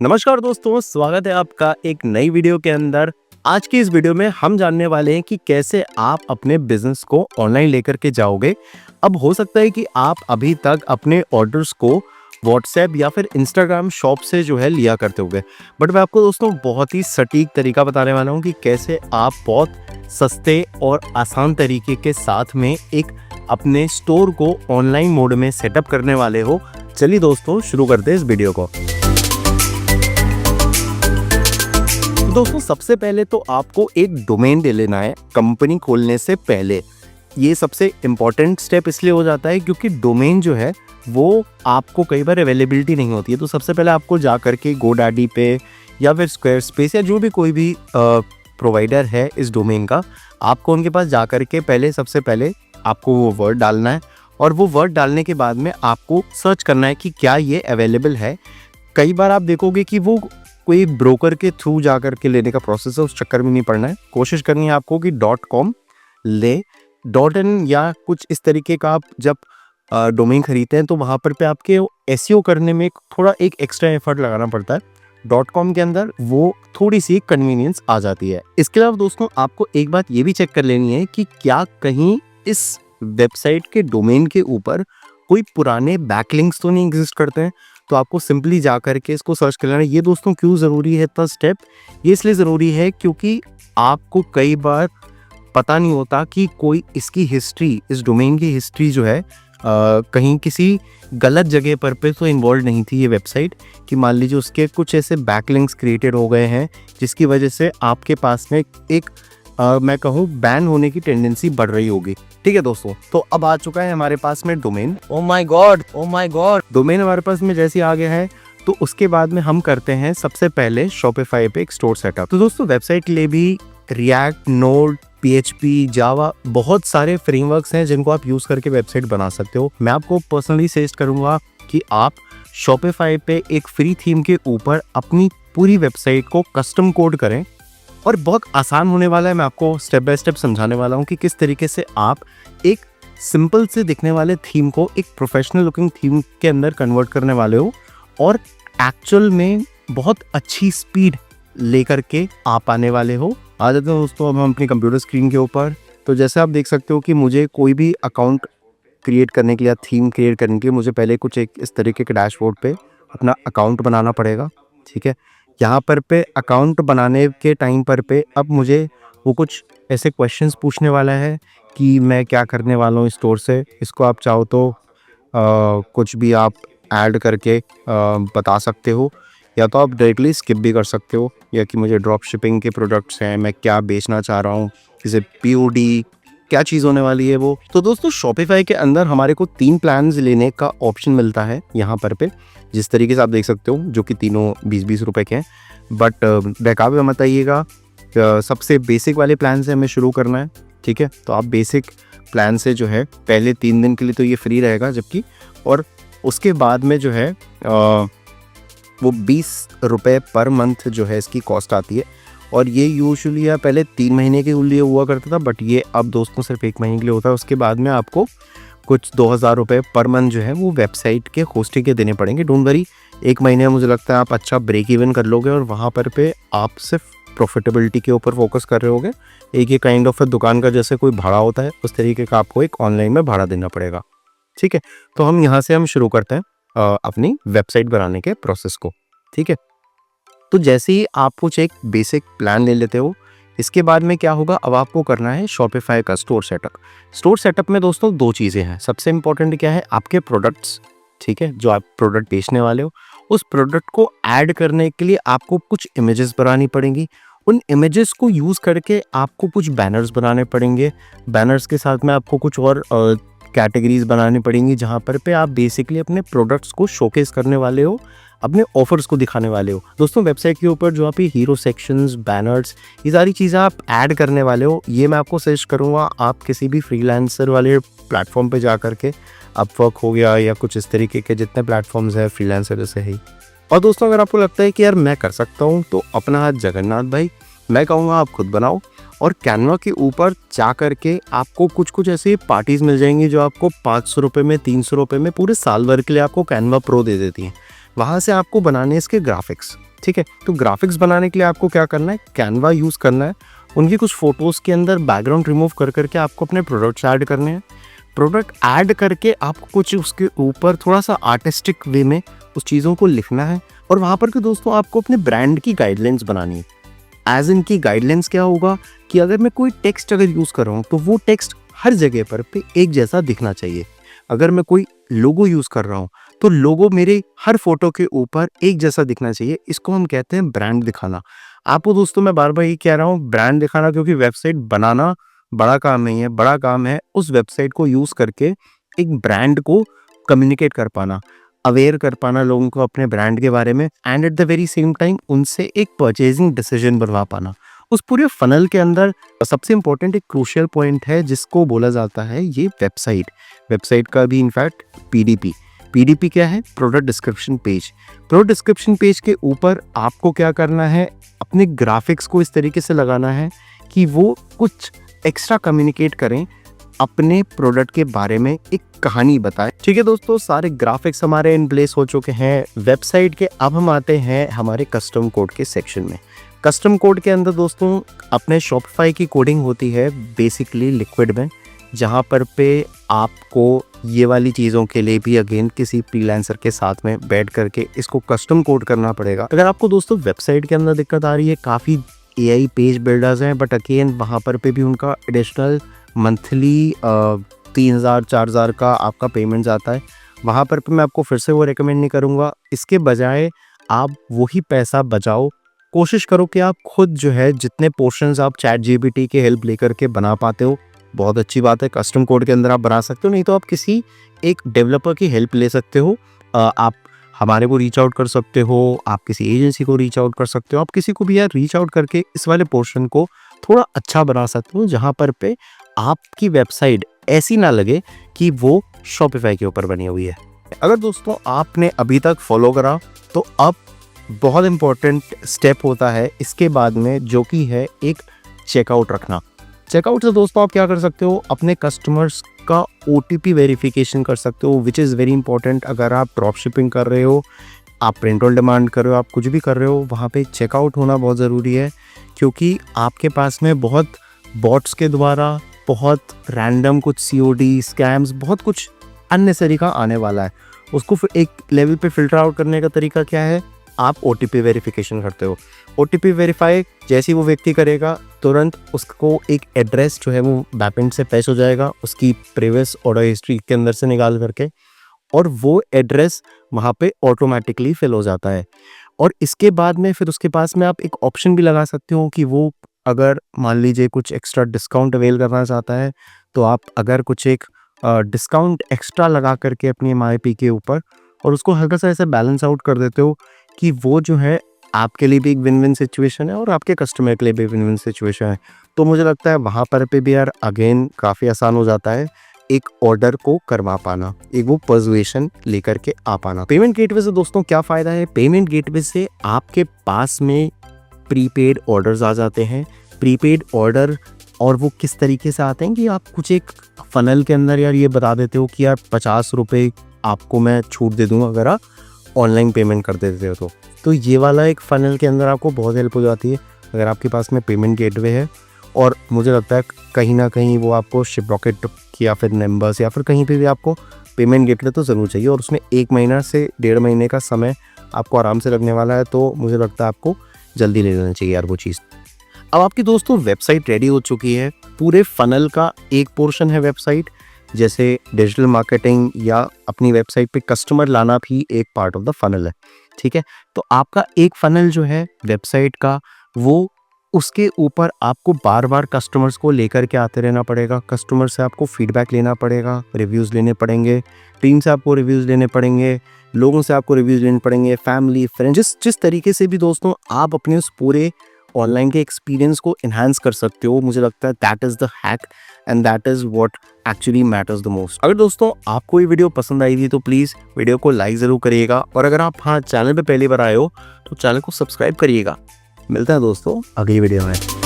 नमस्कार दोस्तों, स्वागत है आपका एक नई वीडियो के अंदर। आज की इस वीडियो में हम जानने वाले हैं कि कैसे आप अपने बिजनेस को ऑनलाइन लेकर के जाओगे। अब हो सकता है कि आप अभी तक अपने ऑर्डर्स को व्हाट्सएप या फिर इंस्टाग्राम शॉप से जो है लिया करते होंगे, बट मैं आपको दोस्तों बहुत ही सटीक तरीका बताने वाला हूँ कि कैसे आप बहुत सस्ते और आसान तरीके के साथ में एक अपने स्टोर को ऑनलाइन मोड में सेटअप करने वाले हो। चलिए दोस्तों, शुरू करते हैं इस वीडियो को। दोस्तों, सबसे पहले तो आपको एक डोमेन ले लेना है कंपनी खोलने से पहले। ये सबसे इम्पॉर्टेंट स्टेप इसलिए हो जाता है क्योंकि डोमेन जो है वो आपको कई बार अवेलेबिलिटी नहीं होती है। तो सबसे पहले आपको जा करके गोडैडी पे या फिर स्क्वायरस्पेस या जो भी कोई भी प्रोवाइडर है इस डोमेन का, आपको उनके पास जा करके सबसे पहले आपको वो वर्ड डालना है। और वो वर्ड डालने के बाद में आपको सर्च करना है कि क्या ये अवेलेबल है। कई बार आप देखोगे कि वो कोई ब्रोकर के थ्रू जा कर के लेने का प्रोसेस है, उस चक्कर में नहीं पड़ना है। कोशिश करनी है आपको कि .com ले, .in या कुछ इस तरीके का। आप जब डोमेन खरीदते हैं तो वहाँ पर पे आपके एसईओ करने में थोड़ा एक एक्स्ट्रा एफर्ट लगाना पड़ता है। .com के अंदर वो थोड़ी सी कन्वीनियंस आ जाती है। इसके अलावा दोस्तों, आपको एक बात ये भी चेक कर लेनी है कि क्या कहीं इस वेबसाइट के डोमेन के ऊपर कोई पुराने बैकलिंक्स तो नहीं एग्जिस्ट करते हैं। तो आपको सिंपली जा करके इसको सर्च कर लेना है। ये दोस्तों क्यों ज़रूरी है इतना स्टेप? ये इसलिए ज़रूरी है क्योंकि आपको कई बार पता नहीं होता कि कोई इसकी हिस्ट्री, इस डोमेन की हिस्ट्री जो है कहीं किसी गलत जगह पर पे तो इन्वॉल्व नहीं थी ये वेबसाइट, कि मान लीजिए उसके कुछ ऐसे बैकलिंक्स क्रिएटेड हो गए हैं जिसकी वजह से आपके पास में एक मैं कहूँ बैन होने की टेंडेंसी बढ़ रही होगी। ठीक है दोस्तों, तो अब आ चुका है हमारे पास में domain. Oh my God, domain हमारे पास में जैसे आ गया है तो उसके बाद में हम करते हैं सबसे पहले शॉपिफाई पे एक स्टोर सेटअप। तो दोस्तों, वेबसाइट के लिए भी रिएक्ट, नोड, PHP, जावा बहुत सारे फ्रेमवर्क्स हैं जिनको आप यूज करके वेबसाइट बना सकते हो। मैं आपको पर्सनली सजेस्ट करूंगा कि आप शॉपिफाई पे एक फ्री थीम के ऊपर अपनी पूरी वेबसाइट को कस्टम कोड करें, और बहुत आसान होने वाला है। मैं आपको स्टेप बाय स्टेप समझाने वाला हूँ कि किस तरीके से आप एक सिंपल से दिखने वाले थीम को एक प्रोफेशनल लुकिंग थीम के अंदर कन्वर्ट करने वाले हो, और एक्चुअल में बहुत अच्छी स्पीड लेकर के आप आने वाले हो। आ जाते हैं दोस्तों अब हम अपनी कंप्यूटर स्क्रीन के ऊपर। तो जैसे आप देख सकते हो कि मुझे कोई भी अकाउंट क्रिएट करने के लिए, थीम क्रिएट करने के लिए मुझे पहले कुछ एक इस तरीके के डैशबोर्ड पे अपना अकाउंट बनाना पड़ेगा। ठीक है, यहाँ पर पे अकाउंट बनाने के टाइम पर पे अब मुझे वो कुछ ऐसे क्वेश्चंस पूछने वाला है कि मैं क्या करने वाला हूँ स्टोर से। इसको आप चाहो तो कुछ भी आप ऐड करके बता सकते हो, या तो आप डायरेक्टली स्किप भी कर सकते हो, या कि मुझे ड्रॉप शिपिंग के प्रोडक्ट्स हैं, मैं क्या बेचना चाह रहा हूँ, जैसे POD क्या चीज़ होने वाली है वो। तो दोस्तों, शॉपिफाई के अंदर हमारे को 3 प्लान्स लेने का ऑप्शन मिलता है यहाँ पर पे, जिस तरीके से आप देख सकते हो, जो कि तीनों 20-20 रुपए के हैं। बट बहकावे मत आइएगा, सबसे बेसिक वाले प्लान से हमें शुरू करना है। ठीक है, तो आप बेसिक प्लान से जो है पहले 3 दिन के लिए तो ये फ्री रहेगा, जबकि और उसके बाद में जो है वो 20 रुपये पर मंथ जो है इसकी कॉस्ट आती है। और ये यूजुअली पहले 3 महीने के लिए हुआ करता था, बट ये अब दोस्तों सिर्फ 1 महीने के लिए होता है। उसके बाद में आपको कुछ 2000 रुपये पर मंथ जो है वो वेबसाइट के होस्टिंग के देने पड़ेंगे। डोंट वरी, 1 महीने में मुझे लगता है आप अच्छा ब्रेक इवन कर लोगे, और वहाँ पर पे आप सिर्फ प्रॉफिटेबिलिटी के ऊपर फोकस कर रहे होगे। एक ये काइंड ऑफ दुकान का जैसे कोई भाड़ा होता है, उस तरीके का आपको एक ऑनलाइन में भाड़ा देना पड़ेगा। ठीक है, तो हम यहाँ से हम शुरू करते हैं अपनी वेबसाइट बनाने के प्रोसेस को। ठीक है, तो जैसे ही आप कुछ एक बेसिक प्लान ले लेते हो, इसके बाद में क्या होगा, अब आपको करना है शॉपिफाई का स्टोर सेटअप। स्टोर सेटअप में दोस्तों 2 चीज़ें हैं। सबसे इंपॉर्टेंट क्या है, आपके प्रोडक्ट्स। ठीक है, जो आप प्रोडक्ट बेचने वाले हो, उस प्रोडक्ट को ऐड करने के लिए आपको कुछ इमेजेस बनानी पड़ेंगी। उन इमेजेस को यूज़ करके आपको कुछ बैनर्स बनाने पड़ेंगे। बैनर्स के साथ में आपको कुछ और कैटेगरीज बनानी पड़ेंगी, जहाँ पर पे आप बेसिकली अपने प्रोडक्ट्स को शोकेस करने वाले हो, अपने ऑफर्स को दिखाने वाले हो। दोस्तों, वेबसाइट के ऊपर जो आप ये हीरो सेक्शंस, बैनर्स, ये सारी चीज़ें आप ऐड करने वाले हो, ये मैं आपको सजेस्ट करूँगा आप किसी भी फ्रीलांसर वाले प्लेटफॉर्म पे जा करके, अपवर्क हो गया या कुछ इस तरीके के जितने प्लेटफॉर्म्स हैं फ्रीलांसर जैसे है। और दोस्तों, अगर आपको लगता है कि यार मैं कर सकता हूँ, तो अपना हाथ जगन्नाथ भाई, मैं कहूँगा आप खुद बनाओ। और कैनवा के ऊपर जा करके आपको कुछ ऐसी पार्टीज़ मिल जाएंगी जो आपको 500 रुपये में, 300 रुपये में पूरे साल भर के लिए आपको कैनवा प्रो दे देती हैं। वहाँ से आपको बनाने इसके ग्राफिक्स। ठीक है। तो ग्राफिक्स बनाने के लिए आपको क्या करना है, कैनवा यूज़ करना है। उनकी कुछ फ़ोटोज़ के अंदर बैकग्राउंड रिमूव कर करके आपको अपने प्रोडक्ट्स ऐड करने हैं। प्रोडक्ट ऐड करके आपको कुछ उसके ऊपर थोड़ा सा आर्टिस्टिक वे में उस चीज़ों को लिखना है, और वहाँ पर के दोस्तों आपको अपने ब्रांड की गाइडलाइंस बनानी है। एज इनकी गाइडलाइंस क्या होगा कि अगर मैं कोई टेक्स्ट अगर यूज़ कर रहा हूँ तो वो टेक्स्ट हर जगह पर पे एक जैसा दिखना चाहिए। अगर मैं कोई लोगो यूज़ कर रहा हूँ तो लोगो मेरे हर फोटो के ऊपर एक जैसा दिखना चाहिए। इसको हम कहते हैं ब्रांड दिखाना। आपको दोस्तों मैं बार बार ये कह रहा हूँ ब्रांड दिखाना, क्योंकि वेबसाइट बनाना बड़ा काम नहीं है, बड़ा काम है उस वेबसाइट को यूज़ करके एक ब्रांड को कम्युनिकेट कर पाना, अवेयर कर पाना लोगों को अपने ब्रांड के बारे में, and at the very same time उनसे एक परचेजिंग डिसीजन बनवा पाना। उस पूरे फनल के अंदर सबसे इंपॉर्टेंट एक क्रूशियल पॉइंट है जिसको बोला जाता है ये वेबसाइट। वेबसाइट का भी इनफैक्ट पीडीपी क्या है, product description page. Product description page के ऊपर आपको क्या करना है, अपने ग्राफिक्स को इस तरीके से लगाना है कि वो कुछ एक्स्ट्रा कम्युनिकेट करें, अपने प्रोडक्ट के बारे में एक कहानी बताएं। ठीक है दोस्तों, सारे ग्राफिक्स हमारे इन प्लेस हो चुके हैं वेबसाइट के। अब हम आते हैं हमारे कस्टम कोड के सेक्शन में। कस्टम कोड के अंदर दोस्तों अपने शॉपिफाई की कोडिंग होती है बेसिकली लिक्विड में, जहाँ पर पे आपको ये वाली चीज़ों के लिए भी अगेन किसी फ्रीलांसर के साथ में बैठ करके इसको कस्टम कोड करना पड़ेगा। अगर आपको दोस्तों वेबसाइट के अंदर दिक्कत आ रही है, काफ़ी AI पेज बिल्डर्स हैं, बट अगेन वहाँ पर पे भी उनका एडिशनल मंथली 3,000-4,000 का आपका पेमेंट जाता है। वहाँ पर मैं आपको फिर से वो रेकमेंड नहीं करूँगा। इसके बजाय आप वही पैसा बचाओ, कोशिश करो कि आप खुद जो है जितने पोर्शंस आप ChatGPT के हेल्प लेकर के बना पाते हो, बहुत अच्छी बात है, कस्टम कोड के अंदर आप बना सकते हो। नहीं तो आप किसी एक डेवलपर की हेल्प ले सकते हो। आप हमारे को रीच आउट कर सकते हो, आप किसी एजेंसी को रीच आउट कर सकते हो, आप किसी को भी यार रीच आउट करके इस वाले पोर्शन को थोड़ा अच्छा बना सकते हो, जहाँ पर पे आपकी वेबसाइट ऐसी ना लगे कि वो शॉपिफाई के ऊपर बनी हुई है। अगर दोस्तों आपने अभी तक फॉलो करा तो अब बहुत इंपॉर्टेंट स्टेप होता है इसके बाद में, जो कि है एक चेकआउट रखना। चेकआउट से दोस्तों आप क्या कर सकते हो, अपने कस्टमर्स का OTP वेरिफिकेशन कर सकते हो, विच इज़ वेरी इंपॉर्टेंट। अगर आप ड्रॉप शिपिंग कर रहे हो, आप प्रिंट ऑन डिमांड कर रहे हो, आप कुछ भी कर रहे हो, वहाँ पे चेकआउट होना बहुत ज़रूरी है, क्योंकि आपके पास में बहुत बॉट्स के द्वारा बहुत रैंडम कुछ COD स्कैम्स, बहुत कुछ अननेसेसरी का आने वाला है। उसको फिर एक लेवल पे फिल्टर आउट करने का तरीका क्या है, आप OTP वेरिफिकेशन करते हो। OTP वेरीफाई जैसे ही वो व्यक्ति करेगा, तुरंत उसको एक एड्रेस जो है वो बैकएंड से पैच हो जाएगा उसकी प्रीवियस ऑर्डर हिस्ट्री के अंदर से निकाल करके, और वो एड्रेस वहाँ पे ऑटोमेटिकली फिल हो जाता है। और इसके बाद में फिर उसके पास में आप एक ऑप्शन भी लगा सकते हो कि वो अगर मान लीजिए कुछ एक्स्ट्रा डिस्काउंट अवेल करना चाहता है, तो आप अगर कुछ एक डिस्काउंट एक्स्ट्रा लगा करके अपनी MIP के ऊपर, और उसको हल्का सा ऐसे बैलेंस आउट कर देते हो कि वो जो है आपके लिए भी एक विन विन सिचुएशन है और आपके कस्टमर के लिए भी विन विन सिचुएशन है। तो मुझे लगता है वहाँ पर पे भी यार अगेन काफ़ी आसान हो जाता है एक ऑर्डर को करवा पाना, एक वो पर्सुएशन लेकर के आ पाना। पेमेंट गेटवे से दोस्तों क्या फ़ायदा है, पेमेंट गेटवे से आपके पास में प्रीपेड ऑर्डर्स आ जाते हैं। प्रीपेड ऑर्डर, और वो किस तरीके से आते हैं कि आप कुछ एक फनल के अंदर यार ये बता देते हो कि यार 50 रुपये आपको मैं छूट दे दूँगा अगर आप ऑनलाइन पेमेंट कर देते हो। तो ये वाला एक फ़नल के अंदर आपको बहुत हेल्प हो जाती है अगर आपके पास में पेमेंट गेटवे है। और मुझे लगता है कहीं ना कहीं वो आपको शिपरॉकेट या फिर नंबर्स या फिर कहीं पे भी आपको पेमेंट गेटवे तो ज़रूर चाहिए, और उसमें 1 महीना से 1.5 महीने का समय आपको आराम से लगने वाला है। तो मुझे लगता है आपको जल्दी ले लेना चाहिए यार वो चीज़। अब आपकी दोस्तों वेबसाइट रेडी हो चुकी है। पूरे फ़नल का एक पोर्शन है वेबसाइट, जैसे डिजिटल मार्केटिंग या अपनी वेबसाइट पे कस्टमर लाना भी एक पार्ट ऑफ द फनल है। ठीक है, तो आपका एक फनल जो है वेबसाइट का, वो उसके ऊपर आपको बार बार कस्टमर्स को लेकर के आते रहना पड़ेगा। कस्टमर से आपको फीडबैक लेना पड़ेगा, रिव्यूज़ लेने पड़ेंगे, टीम से आपको रिव्यूज़ लेने पड़ेंगे, लोगों से आपको रिव्यूज़ लेने पड़ेंगे, फैमिली फ्रेंड्स, जिस तरीके से भी दोस्तों आप अपने उस पूरे ऑनलाइन के एक्सपीरियंस को इन्हांस कर सकते हो, मुझे लगता है that is the hack and that is what actually matters the most. अगर दोस्तों आपको ये वीडियो पसंद आई थी तो प्लीज़ वीडियो को लाइक ज़रूर करिएगा, और अगर आप चैनल पे पहली बार आए हो तो चैनल को सब्सक्राइब करिएगा। मिलता है दोस्तों अगली वीडियो में।